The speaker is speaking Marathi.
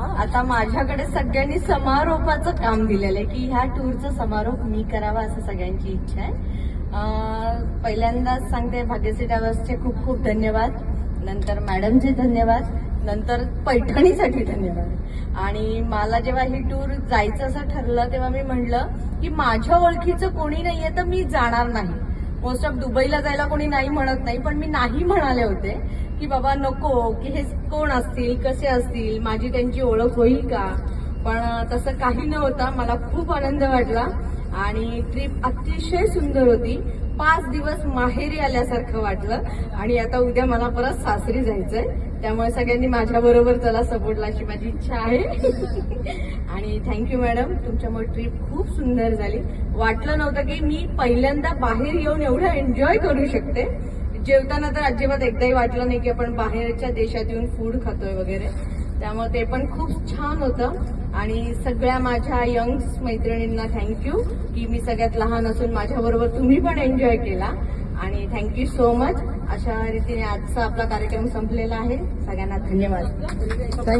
आता माझ्याकडे सगळ्यांनी समारोपाचं काम दिलेलं आहे की ह्या टूरचा समारोप मी करावा असं सगळ्यांची इच्छा आहे. पहिल्यांदाच सांगते भाग्यश्री ट्रॅव्हल्सचे खूप खूप धन्यवाद, नंतर मॅडमचे धन्यवाद, नंतर पैठणीसाठी धन्यवाद. आणि मला जेव्हा ही टूर जायचं असं ठरलं तेव्हा मी म्हणलं की माझ्या ओळखीचं कोणी नाहीये तर मी जाणार नाही. मोस्ट ऑफ दुबईला जायला कोणी नाही म्हणत नाही, पण मी नाही म्हणाले होते की बाबा नको, की हे कोण असतील, कसे असतील, माझी त्यांची ओळख होईल का. पण तसं काही नव्हतं. मला खूप आनंद वाटला आणि ट्रिप अतिशय सुंदर होती. 5 दिवस माहेरी आल्यासारखं वाटलं आणि आता उद्या मला परत सासरी जायचंय, त्यामुळे सगळ्यांनी माझ्या बरोबर चला सपोर्टला अशी माझी इच्छा आहे. आणि थँक्यू मॅडम, तुमच्यामुळे ट्रिप खूप सुंदर झाली. वाटलं नव्हतं की मी पहिल्यांदा बाहेर येऊन एवढं एन्जॉय करू शकते. जेवताना तर अजिबात एकदाही वाटलं नाही की आपण बाहेरच्या देशात येऊन फूड खातोय वगैरे, त्यामुळे ते पण खूप छान होतं. आणि सगळ्या माझ्या यंग्स मैत्रिणींना थँक्यू की मी सगळ्यात लहान असून माझ्याबरोबर तुम्ही पण एन्जॉय केला. आणि थँक्यू सो मच. अशा रीतीने आजचा आपला कार्यक्रम संपलेला आहे. सगळ्यांना धन्यवाद.